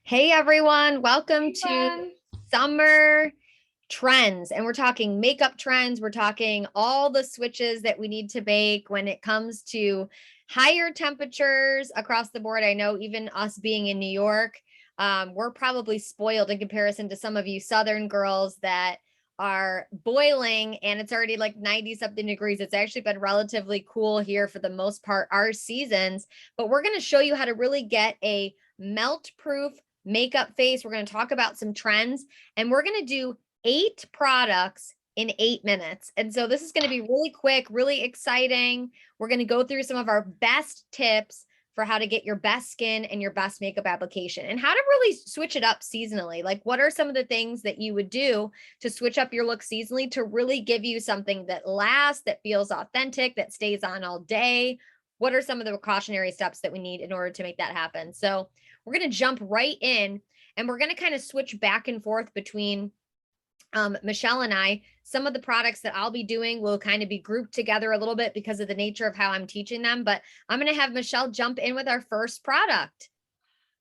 Hey everyone, welcome Hey, to Gwen. summer trends. And we're talking makeup trends. We're talking all the switches that we need to make when it comes to higher temperatures across the board. I know even us being in New York, we're probably spoiled in comparison to some of you Southern girls that are boiling and it's already like 90 something degrees. It's actually been relatively cool here for the most part, our seasons, but we're going to show you how to really get a melt proof makeup face. We're going to talk about some trends and we're going to do 8 products in 8 minutes. And so this is going to be really quick, really exciting. We're going to go through some of our best tips for how to get your best skin and your best makeup application and how to really switch it up seasonally. Like, what are some of the things that you would do to switch up your look seasonally to really give you something that lasts, that feels authentic, that stays on all day? What are some of the precautionary steps that we need in order to make that happen? So we're going to jump right in and we're going to kind of switch back and forth between Michele and I. Some of the products that I'll be doing will kind of be grouped together a little bit because of the nature of how I'm teaching them, but I'm going to have Michele jump in with our first product.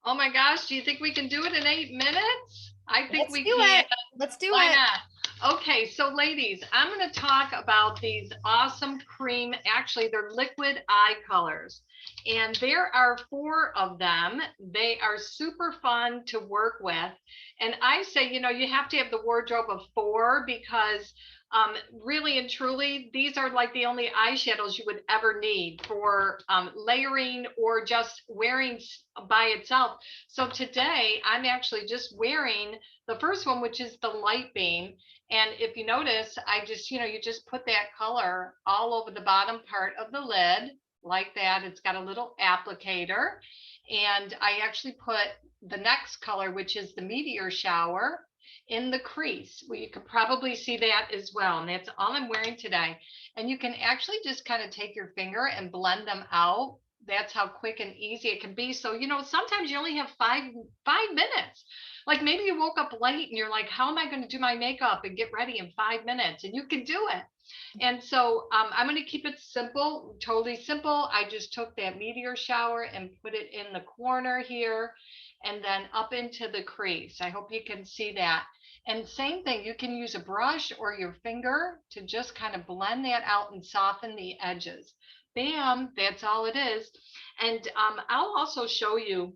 Oh my gosh, do you think we can do it in 8 minutes? I think Let's we do can. it. Let's do Why it. not? Okay, so ladies, I'm going to talk about these awesome cream. Actually, they're liquid eye colors. And there are 4 of them. They are super fun to work with. And I say, you have to have the wardrobe of 4 because really and truly, these are like the only eyeshadows you would ever need for layering or just wearing by itself. So today I'm actually just wearing the first one, which is the light beam. And if you notice, I just, you just put that color all over the bottom part of the lid like that. It's got a little applicator. And I actually put the next color, which is the meteor shower, in the crease. Well, you can probably see that as well. And that's all I'm wearing today. And you can actually just kind of take your finger and blend them out. That's how quick and easy it can be. So, sometimes you only have five minutes. Like maybe you woke up late and you're like, how am I going to do my makeup and get ready in 5 minutes? And you can do it. And so I'm going to keep it simple, totally simple. I just took that meteor shower and put it in the corner here and then up into the crease. I hope you can see that. And same thing, you can use a brush or your finger to just kind of blend that out and soften the edges. Bam, that's all it is. And I'll also show you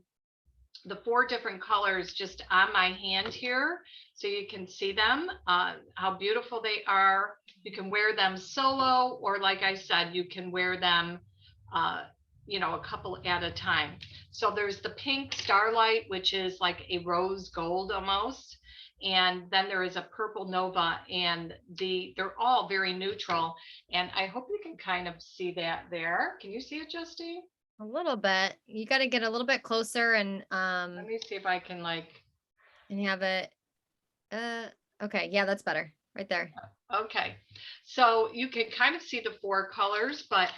the 4 different colors just on my hand here so you can see them, how beautiful they are. You can wear them solo, or like I said, you can wear them a couple at a time. So there's the pink starlight, which is like a rose gold almost, and then there is a purple nova, and they're all very neutral. And I hope you can kind of see that there. Can you see it, Justine? A little bit. You got to get a little bit closer and Let me see if I can have it. Uh, okay, yeah, that's better. Right there. Okay, so you can kind of see the 4 colors, but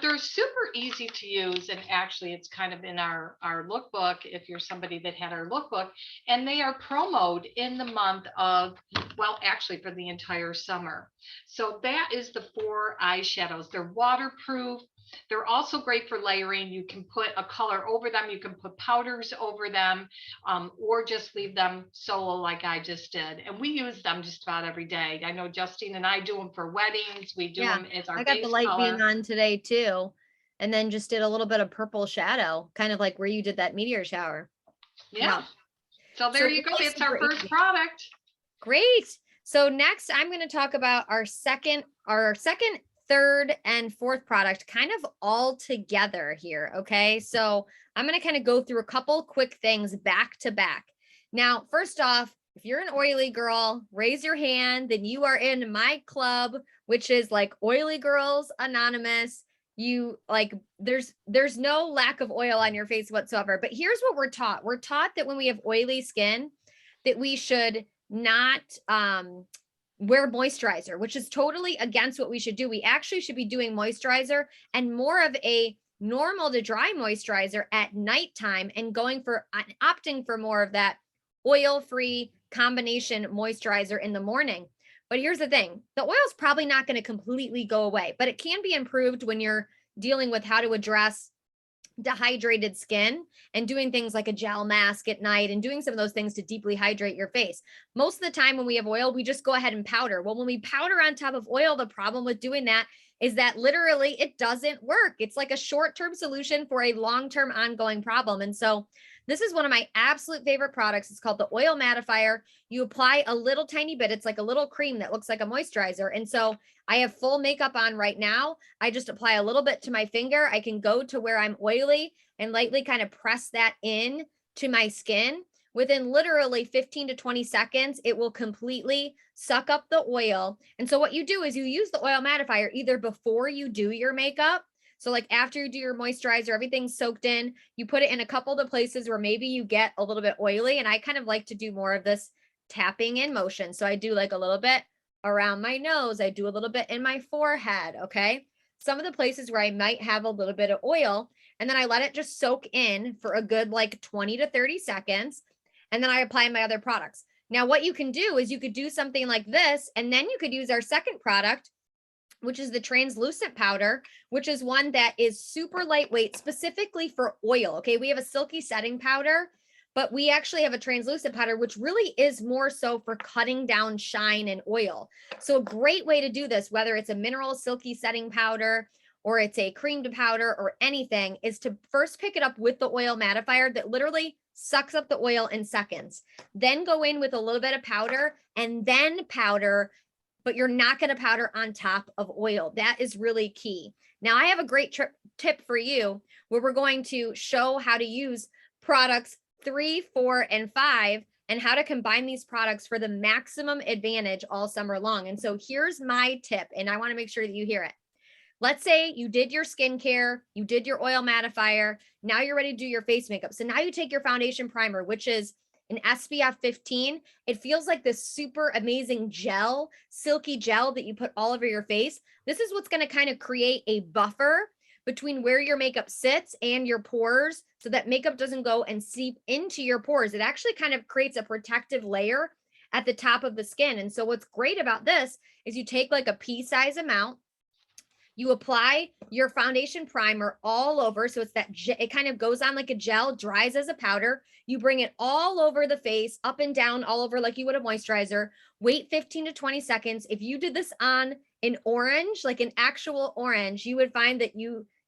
they're super easy to use, and actually it's kind of in our lookbook if you're somebody that had our lookbook, and they are promoted in the month of, well, actually for the entire summer. So that is the 4 eyeshadows. They're waterproof. They're also great for layering. You can put a color over them, you can put powders over them, or just leave them solo like I just did. And we use them just about every day. I know Justine and I do them for weddings. We do Yeah, them as our I got the base light beam color. on today too. And then just did a little bit of purple shadow, kind of like where you did that meteor shower. Yeah. Wow. So there So you go. really That's our super first easy. product. Great. So next I'm going to talk about our second, third, and fourth product kind of all together here. Okay. So I'm going to kind of go through a couple quick things back to back. Now, first off, if you're an oily girl, raise your hand, then you are in my club, which is like Oily Girls Anonymous. You like there's no lack of oil on your face whatsoever. But here's what we're taught. We're taught that when we have oily skin, that we should not wear moisturizer, which is totally against what we should do. We actually should be doing moisturizer and more of a normal to dry moisturizer at nighttime and opting for more of that oil-free combination moisturizer in the morning. But here's the thing, the oil is probably not going to completely go away, but it can be improved when you're dealing with how to address dehydrated skin and doing things like a gel mask at night and doing some of those things to deeply hydrate your face. Most of the time when we have oil, we just go ahead and powder. Well, when we powder on top of oil, the problem with doing that is that literally it doesn't work. It's like a short-term solution for a long-term ongoing problem. And so this is one of my absolute favorite products. It's called the Oil Mattifier. You apply a little tiny bit. It's like a little cream that looks like a moisturizer. And so I have full makeup on right now. I just apply a little bit to my finger. I can go to where I'm oily and lightly kind of press that in to my skin. Within literally 15 to 20 seconds, it will completely suck up the oil. And so what you do is you use the oil mattifier either before you do your makeup. So like after you do your moisturizer, everything's soaked in, you put it in a couple of places where maybe you get a little bit oily. And I kind of like to do more of this tapping in motion. So I do like a little bit around my nose. I do a little bit in my forehead. Okay. Some of the places where I might have a little bit of oil, and then I let it just soak in for a good like 20 to 30 seconds. And then I apply my other products. Now, what you can do is you could do something like this, and then you could use our second product, which is the translucent powder, which is one that is super lightweight, specifically for oil. Okay, we have a silky setting powder, but we actually have a translucent powder, which really is more so for cutting down shine and oil. So a great way to do this, whether it's a mineral silky setting powder or it's a creamed powder or anything, is to first pick it up with the oil mattifier that literally sucks up the oil in seconds. Then go in with a little bit of powder and then powder, but you're not going to powder on top of oil. That is really key. Now, I have a great tip for you where we're going to show how to use products 3, 4, and 5 and how to combine these products for the maximum advantage all summer long. And so here's my tip, and I want to make sure that you hear it. Let's say you did your skincare, you did your oil mattifier, now you're ready to do your face makeup. So now you take your foundation primer, which is an SPF 15. It feels like this super amazing gel, silky gel that you put all over your face. This is what's going to kind of create a buffer between where your makeup sits and your pores so that makeup doesn't go and seep into your pores. It actually kind of creates a protective layer at the top of the skin. And so what's great about this is you take like a pea size amount, you apply your foundation primer all over. So it's that it kind of goes on like a gel, dries as a powder. You bring it all over the face, up and down, all over like you would a moisturizer. Wait 15 to 20 seconds. If you did this on an orange, like an actual orange, you would find that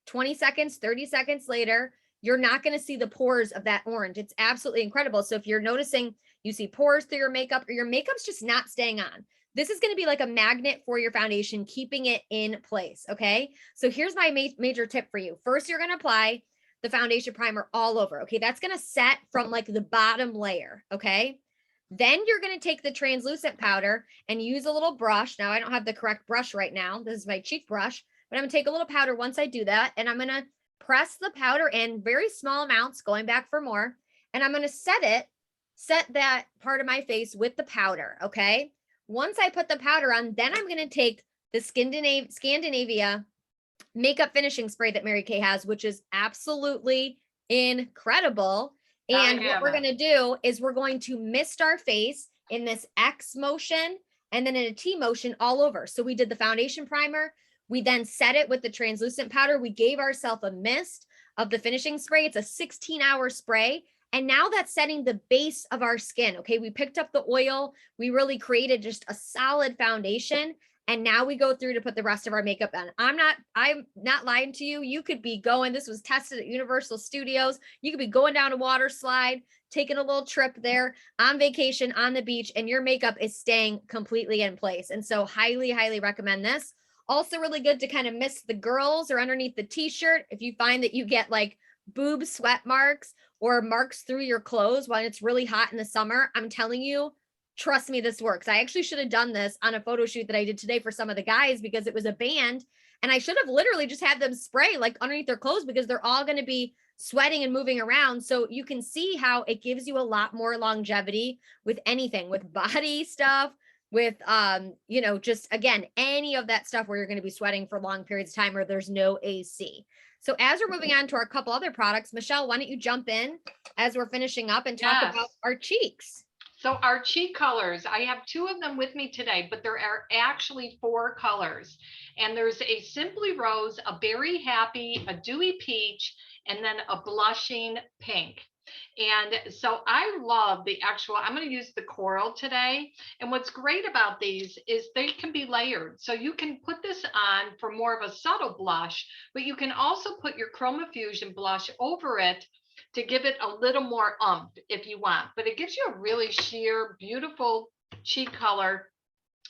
20 seconds, 30 seconds later, you're not going to see the pores of that orange. It's absolutely incredible. So if you're noticing you see pores through your makeup or your makeup's just not staying on, this is going to be like a magnet for your foundation, keeping it in place. Okay. So here's my major tip for you. First, you're going to apply the foundation primer all over. Okay. That's going to set from like the bottom layer. Okay. Then you're going to take the translucent powder and use a little brush. Now I don't have the correct brush right now. This is my cheek brush, but I'm going to take a little powder once I do that. And I'm going to press the powder in very small amounts, going back for more. And I'm going to set that part of my face with the powder. Okay. Once I put the powder on, then I'm going to take the Scandinavia makeup finishing spray that Mary Kay has, which is absolutely incredible. And what we're going to do is we're going to mist our face in this X motion and then in a T motion all over. So we did the foundation primer. We then set it with the translucent powder. We gave ourselves a mist of the finishing spray. It's a 16-hour spray. And now that's setting the base of our skin. Okay, we picked up the oil. We really created just a solid foundation. And now we go through to put the rest of our makeup on. I'm not lying to you. You could be going, this was tested at Universal Studios. You could be going down a water slide, taking a little trip there on vacation on the beach, and your makeup is staying completely in place. And so highly, highly recommend this. Also really good to kind of mist the girls or underneath the t-shirt. If you find that you get like boob sweat marks or marks through your clothes when it's really hot in the summer, I'm telling you, trust me, this works. I actually should have done this on a photo shoot that I did today for some of the guys because it was a band and I should have literally just had them spray like underneath their clothes because they're all going to be sweating and moving around. So you can see how it gives you a lot more longevity with anything, with body stuff, with, just again, any of that stuff where you're going to be sweating for long periods of time or there's no AC. So as we're moving on to our couple other products, Michele, why don't you jump in as we're finishing up and talk about our cheeks? So our cheek colors, I have two of them with me today, but there are actually four colors. And there's a Simply Rose, a Berry Happy, a Dewy Peach, and then a Blushing Pink. And so I love the actual, I'm going to use the coral today. And what's great about these is they can be layered. So you can put this on for more of a subtle blush, but you can also put your Chroma Fusion blush over it to give it a little more if you want, but it gives you a really sheer, beautiful cheek color.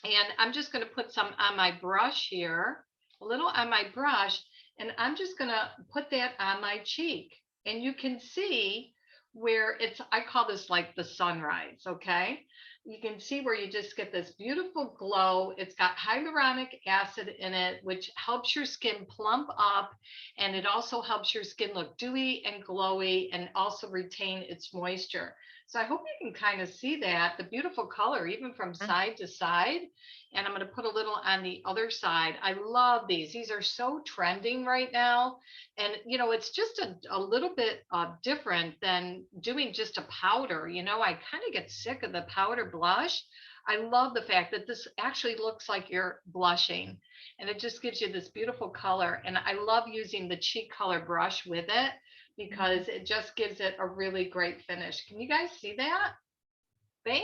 And I'm just going to put some on my brush here, a little on my brush, and I'm just going to put that on my cheek. And you can see where it's, I call this like the sunrise, okay? You can see where you just get this beautiful glow. It's got hyaluronic acid in it, which helps your skin plump up, and it also helps your skin look dewy and glowy and also retain its moisture. So I hope you can kind of see that, the beautiful color, even from side to side. And I'm going to put a little on the other side. I love these. These are so trending right now. And, you know, it's just a little bit different than doing just a powder. You know, I kind of get sick of the powder blush. I love the fact that this actually looks like you're blushing, and it just gives you this beautiful color. And I love using the cheek color brush with it because it just gives it a really great finish. Can you guys see that? Bam,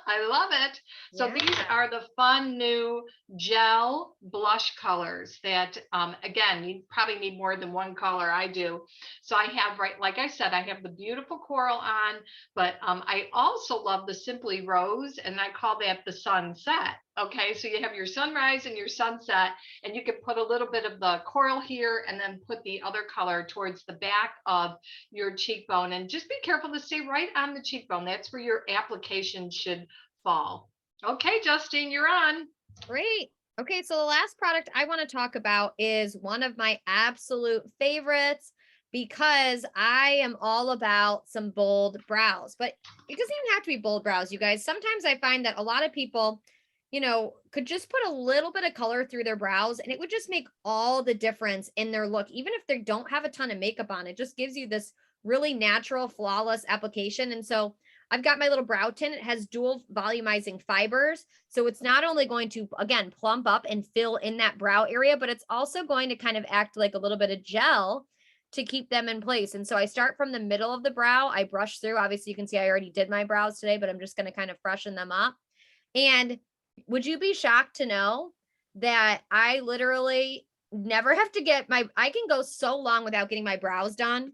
I love it. So Yeah. these are the fun new gel blush colors that, again, you probably need more than one color. I do. So I have, right, like I said, I have the beautiful coral on, but I also love the Simply Rose, and I call that the sunset. Okay, so you have your sunrise and your sunset, and you can put a little bit of the coral here and then put the other color towards the back of your cheekbone, and just be careful to stay right on the cheekbone. That's where your application should fall. Okay, Justine, you're on. Great. Okay, so the last product I want to talk about is one of my absolute favorites because I am all about some bold brows. But it doesn't even have to be bold brows, you guys. Sometimes I find that a lot of people, could just put a little bit of color through their brows and it would just make all the difference in their look. Even if they don't have a ton of makeup on, it just gives you this really natural, flawless application. And so I've got my little brow tint. It has dual volumizing fibers. So it's not only going to, again, plump up and fill in that brow area, but it's also going to kind of act like a little bit of gel to keep them in place. And so I start from the middle of the brow. I brush through. Obviously, you can see I already did my brows today, but I'm just going to kind of freshen them up. And would you be shocked to know that I literally never have to I can go so long without getting my brows done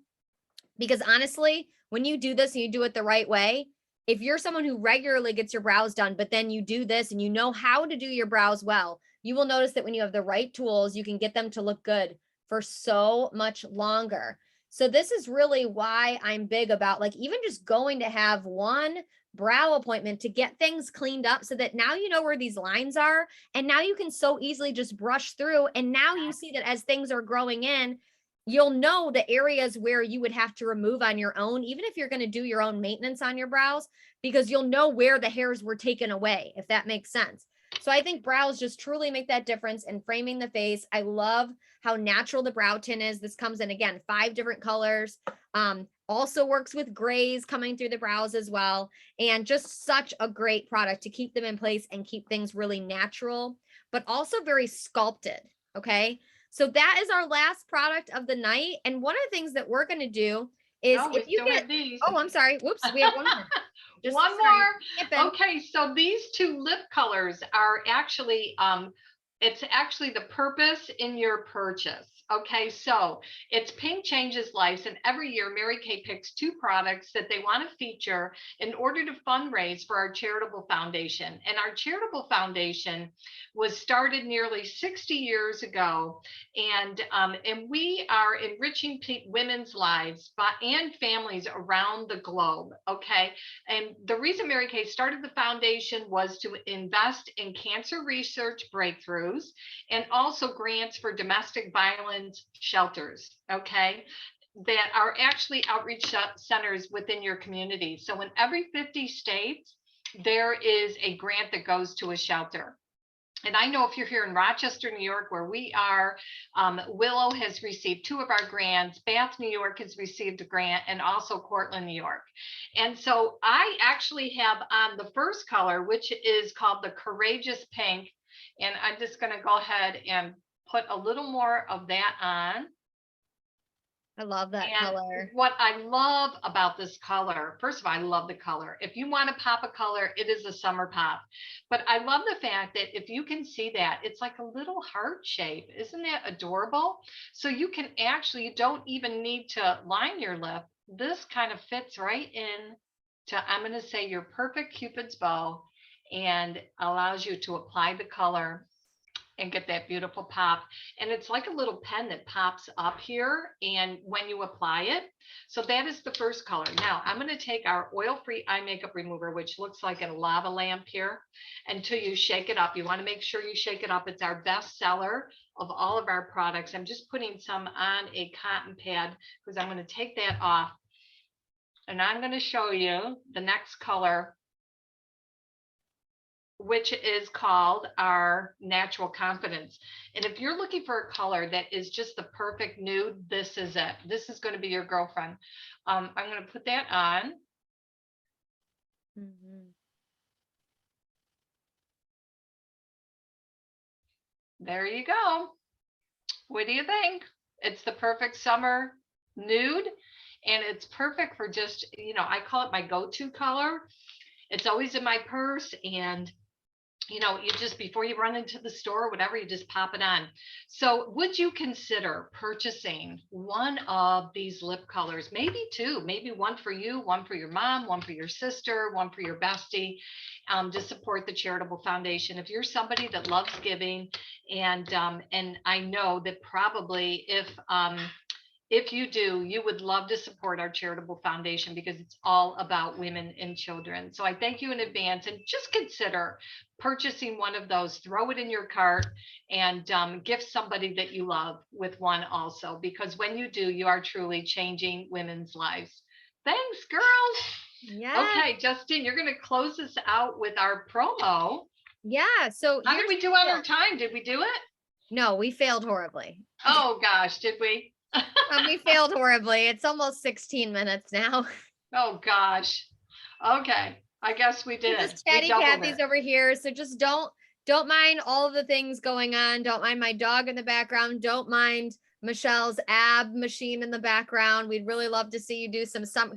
because honestly, when you do this and you do it the right way, if you're someone who regularly gets your brows done, but then you do this and you know how to do your brows well, you will notice that when you have the right tools, you can get them to look good for so much longer. So this is really why I'm big about like even just going to have one brow appointment to get things cleaned up so that now you know where these lines are and now you can so easily just brush through, and now you see that as things are growing in, you'll know the areas where you would have to remove on your own, even if you're going to do your own maintenance on your brows, because you'll know where the hairs were taken away, if that makes sense. So I think brows just truly make that difference in framing the face. I love how natural the brow tint is. This comes in, again, 5 different colors. Also works with grays coming through the brows as well. And just such a great product to keep them in place and keep things really natural, but also very sculpted. Okay. So that is our last product of the night. And one of the things that we're going to do is No, we if you still get, have these. oh, I'm sorry. Whoops. We have one more. Just One sorry, more. Okay, so these two lip colors are actually, it's actually the purpose in your purchase. Okay, so it's Pink Changes Lives, and every year Mary Kay picks 2 products that they want to feature in order to fundraise for our charitable foundation. And our charitable foundation was started nearly 60 years ago, and we are enriching women's lives and families around the globe. Okay, and the reason Mary Kay started the foundation was to invest in cancer research breakthroughs and also grants for domestic violence shelters, okay, that are actually outreach centers within your community. So in every 50 states, there is a grant that goes to a shelter. And I know if you're here in Rochester, New York, where we are, Willow has received 2 of our grants. Bath, New York has received a grant, and also Cortland, New York. And so I actually have on the first color, which is called the Courageous Pink. And I'm just going to go ahead and put a little more of that on. I love that And color. what I love about this color, first of all, I love the color. If you want to pop a color, it is a summer pop. But I love the fact that if you can see that, it's like a little heart shape. Isn't that adorable? So you can actually, you don't even need to line your lip. This kind of fits right in to, I'm going to say, your perfect Cupid's bow, and allows you to apply the color and get that beautiful pop. And it's like a little pen that pops up here, and when you apply it. So that is the first color. Now I'm going to take our oil-free eye makeup remover, which looks like a lava lamp here, until you shake it up. You want to make sure you shake it up. It's our best seller of all of our products. I'm just putting some on a cotton pad because I'm going to take that off, and I'm going to show you the next color, which is called our Natural Confidence. And if you're looking for a color that is just the perfect nude, this is it. This is going to be your girlfriend. I'm going to put that on. Mm-hmm. There you go. What do you think? It's the perfect summer nude, and it's perfect for just, I call it my go-to color. It's always in my purse, and you just, before you run into the store or whatever, you just pop it on. So would you consider purchasing one of these lip colors, maybe 2, maybe one for you, one for your mom, one for your sister, one for your bestie, to support the charitable foundation? If you're somebody that loves giving, and I know that probably if you do, you would love to support our charitable foundation, because it's all about women and children. So I thank you in advance, and just consider purchasing one of those. Throw it in your cart, and gift somebody that you love with one also, because when you do, you are truly changing women's lives. Thanks, girls. Yeah. Okay, Justine, you're going to close us out with our promo. Yeah. So How did here's we do on our time? Did we do it? No, we failed horribly. Oh, gosh, did we? We failed horribly. It's almost 16 minutes now. Oh, gosh. Okay. I guess we We're did. just We chatty doubled Cathy's it. over here. So just don't mind all of the things going on. Don't mind my dog in the background. Don't mind Michelle's ab machine in the background. We'd really love to see you do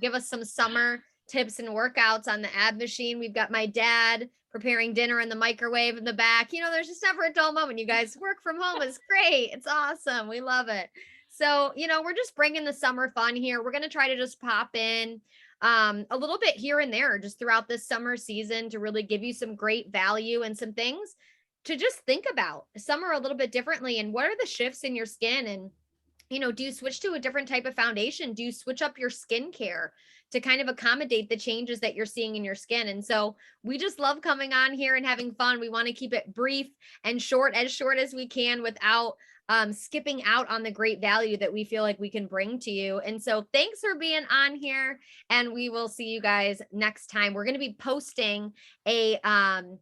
give us some summer tips and workouts on the ab machine. We've got my dad preparing dinner in the microwave in the back. There's just never a dull moment. You guys work from home. It's great. It's awesome. We love it. So, we're just bringing the summer fun here. We're going to try to just pop in a little bit here and there just throughout this summer season to really give you some great value and some things to just think about summer a little bit differently. And what are the shifts in your skin? And do you switch to a different type of foundation? Do you switch up your skincare to kind of accommodate the changes that you're seeing in your skin? And so we just love coming on here and having fun. We want to keep it brief and short as we can, without skipping out on the great value that we feel like we can bring to you. And so thanks for being on here, and we will see you guys next time. We're going to be posting on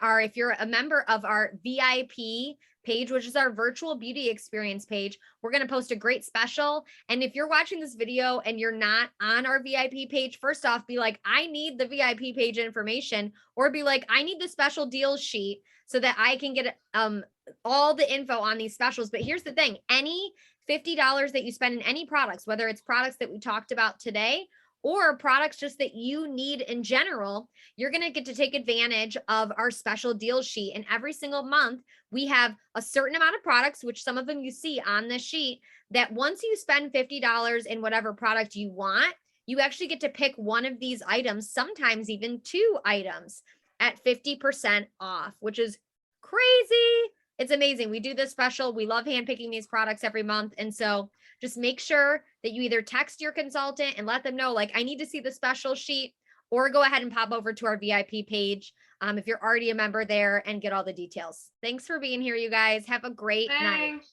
our, if you're a member of our VIP page, which is our virtual beauty experience page, we're going to post a great special. And if you're watching this video and you're not on our VIP page, first off, be like, I need the VIP page information, or be like, I need the special deals sheet so that I can get all the info on these specials. But here's the thing, any $50 that you spend in any products, whether it's products that we talked about today or products just that you need in general, you're going to get to take advantage of our special deal sheet. And every single month, we have a certain amount of products, which some of them you see on this sheet, that once you spend $50 in whatever product you want, you actually get to pick one of these items, sometimes even 2 items at 50% off, which is crazy. It's amazing. We do this special. We love handpicking these products every month. And so just make sure that you either text your consultant and let them know, like, I need to see the special sheet, or go ahead and pop over to our VIP page if you're already a member there, and get all the details. Thanks for being here, you guys. Have a great night. Thanks.